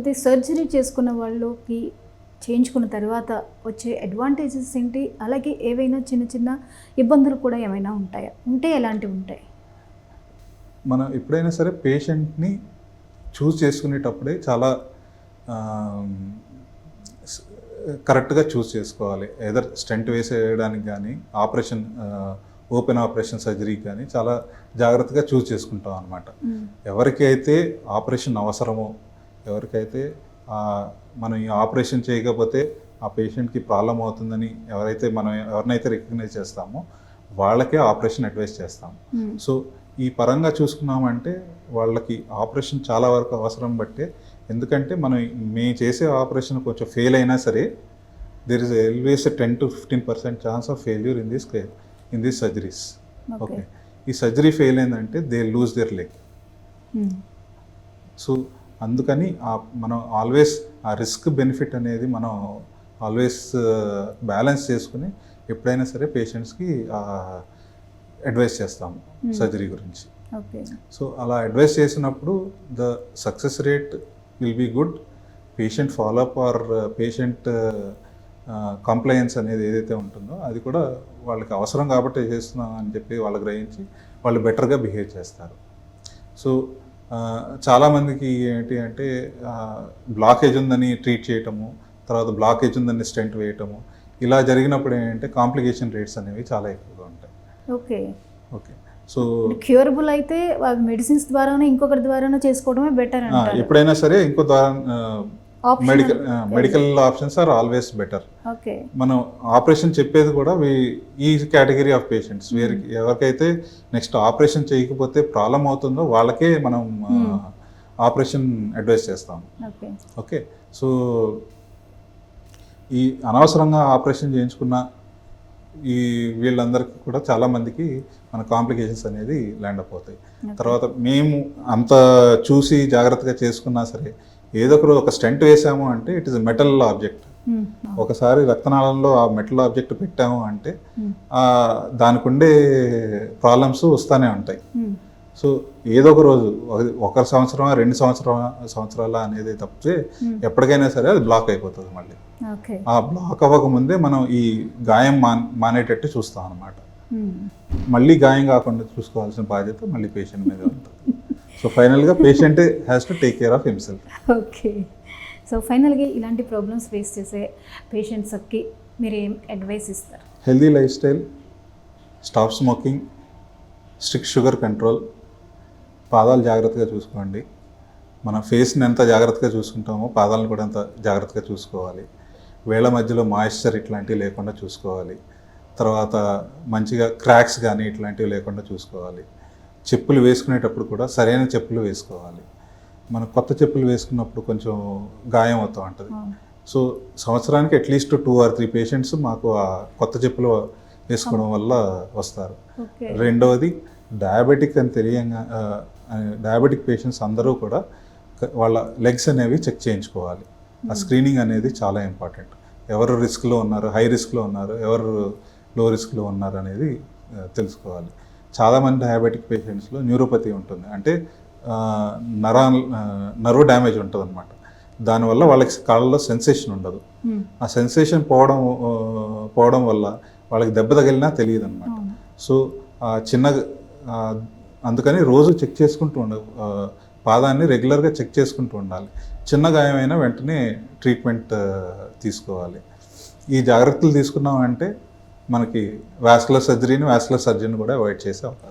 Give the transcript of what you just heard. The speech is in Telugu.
అయితే సర్జరీ చేసుకున్న వాళ్ళకి చేయించుకున్న తర్వాత వచ్చే అడ్వాంటేజెస్ ఏంటి? అలాగే ఏవైనా చిన్న చిన్న ఇబ్బందులు కూడా ఏమైనా ఉంటాయా? ఉంటే ఎలాంటివి ఉంటాయి? మనం ఎప్పుడైనా సరే పేషెంట్ని చూస్ చేసుకునేటప్పుడే చాలా కరెక్ట్గా చూస్ చేసుకోవాలి. ఏదర్ స్టెంట్ వేసేయడానికి కానీ ఆపరేషన్ ఓపెన్ ఆపరేషన్ సర్జరీకి కానీ చాలా జాగ్రత్తగా చూస్ చేసుకుంటాం అనమాట. ఎవరికైతే ఆపరేషన్ అవసరమో, ఎవరికైతే మనం ఈ ఆపరేషన్ చేయకపోతే ఆ పేషెంట్కి ప్రాబ్లం అవుతుందని ఎవరినైతే రికగ్నైజ్ చేస్తామో వాళ్ళకే ఆపరేషన్ అడ్వైస్ చేస్తాం. సో ఈ పరంగా చూసుకున్నామంటే వాళ్ళకి ఆపరేషన్ చాలా వరకు అవసరం బట్టే. ఎందుకంటే మేము చేసే ఆపరేషన్ కొంచెం ఫెయిల్ అయినా సరే there is always 10 to 15% chance of failure in this surgeries. Okay, ఈ సర్జరీ ఫెయిల్ అయిందంటే they lose their leg. So అందుకని మనం ఆల్వేస్ ఆ రిస్క్ బెనిఫిట్ అనేది మనం ఆల్వేస్ బ్యాలెన్స్ చేసుకుని ఎప్పుడైనా సరే పేషెంట్స్కి అడ్వైస్ చేస్తాము సర్జరీ గురించి. సో అలా అడ్వైస్ చేసినప్పుడు the success rate will be good. Patient follow up or patient compliance అనేది ఏదైతే ఉంటుందో అది కూడా వాళ్ళకి అవసరం కాబట్టి చేస్తున్నాం అని చెప్పి వాళ్ళు గ్రహించి వాళ్ళు బెటర్గా బిహేవ్ చేస్తారు. సో చాలామందికి ఏంటి అంటే బ్లాకేజ్ ఉందని ట్రీట్ చేయటము, తర్వాత బ్లాకేజ్ ఉందని స్టెంట్ వేయటము, ఇలా జరిగినప్పుడు ఏంటంటే కాంప్లికేషన్ రేట్స్ అనేవి చాలా ఎక్కువగా ఉంటాయి. ఓకే ఓకే, సో క్యూరబుల్ అయితే మెడిసిన్స్ ద్వారానే ఇంకొకరి ద్వారానే చేసుకోవడమే బెటర్ అంటారు. ఎప్పుడైనా సరే ఇంకో ద్వారా medical options are always better. మనం ఆపరేషన్ చెప్పేది కూడా ఈ కేటగిరీ ఆఫ్ పేషెంట్స్ ఎవరికైతే నెక్స్ట్ ఆపరేషన్ చేయకపోతే ప్రాబ్లం అవుతుందో వాళ్ళకే మనం ఆపరేషన్ అడ్వైస్ చేస్తాం. ఓకే, సో ఈ అనవసరంగా ఆపరేషన్ చేయించుకున్న వీళ్ళందరికీ కూడా చాలామందికి మన కాంప్లికేషన్స్ అనేది ల్యాండ్ అప్ అవుతాయి. తర్వాత మేము అంత చూసి జాగ్రత్తగా చేసుకున్నా సరే ఏదో ఒక స్టెంట్ వేసాము అంటే ఇట్ ఇస్ మెటల్ ఆబ్జెక్ట్. ఒకసారి రక్తనాళంలో ఆ మెటల్ ఆబ్జెక్ట్ పెట్టాము అంటే దానికి ఉండే ప్రాబ్లమ్స్ వస్తూనే ఉంటాయి. సో ఏదో ఒక రోజు 1 సంవత్సరం 2 సంవత్సరాల అనేది తప్పితే ఎప్పటికైనా సరే అది బ్లాక్ అయిపోతుంది. మళ్ళీ ఆ బ్లాక్ అవ్వకముందే మనం ఈ గాయం మానేటట్టు చూస్తాం అన్నమాట. మళ్ళీ గాయం కాకుండా చూసుకోవాల్సిన బాధ్యత మళ్ళీ పేషెంట్ మీద ఉంటుంది. సో ఫైనల్గా patient has to take care of himself. Okay, so ఫైనల్గా ఇలాంటి ప్రాబ్లమ్స్ ఫేస్ చేసే పేషెంట్స్కి మీరు ఏం అడ్వైస్ ఇస్తారు? Healthy life style, stop smoking, strict sugar control, పాదాలు జాగ్రత్తగా చూసుకోండి. మన ఫేస్ని ఎంత జాగ్రత్తగా చూసుకుంటామో పాదాలను కూడా అంత జాగ్రత్తగా చూసుకోవాలి. వేళ్ళ మధ్యలో మాయిశ్చర్ ఇట్లాంటివి లేకుండా చూసుకోవాలి. తర్వాత మంచిగా క్రాక్స్ కానీ ఇట్లాంటివి లేకుండా చూసుకోవాలి. చెప్పులు వేసుకునేటప్పుడు కూడా సరైన చెప్పులు వేసుకోవాలి. మనం కొత్త చెప్పులు వేసుకున్నప్పుడు కొంచెం గాయం అవుతూ ఉంటుంది. సో సంవత్సరానికి అట్లీస్ట్ 2 or 3 పేషెంట్స్ మాకు ఆ కొత్త చెప్పులు వేసుకోవడం వల్ల వస్తారు. రెండవది డయాబెటిక్ అని డయాబెటిక్ పేషెంట్స్ అందరూ కూడా వాళ్ళ లెగ్స్ అనేవి చెక్ చేయించుకోవాలి. ఆ స్క్రీనింగ్ అనేది చాలా ఇంపార్టెంట్. ఎవరు రిస్క్లో ఉన్నారు, హై రిస్క్లో ఉన్నారు, ఎవరు లో రిస్క్లో ఉన్నారు అనేది తెలుసుకోవాలి. చాలామంది డయాబెటిక్ పేషెంట్స్లో న్యూరోపతి ఉంటుంది, అంటే నర్వ్ డ్యామేజ్ ఉంటుంది అనమాట. దానివల్ల వాళ్ళకి కాళ్ళలో సెన్సేషన్ ఉండదు. ఆ సెన్సేషన్ పోవడం వల్ల వాళ్ళకి దెబ్బ తగిలినా తెలియదు అనమాట. సో అందుకని రోజు చెక్ చేసుకుంటూ పాదాన్ని రెగ్యులర్గా చెక్ చేసుకుంటూ ఉండాలి. చిన్న గాయమైనా వెంటనే ట్రీట్మెంట్ తీసుకోవాలి. ఈ జాగ్రత్తలు తీసుకున్నామంటే మనకి వాస్కులర్ సర్జరీని వాస్కులర్ సర్జరీని కూడా అవాయిడ్ చేసే అవకాశం.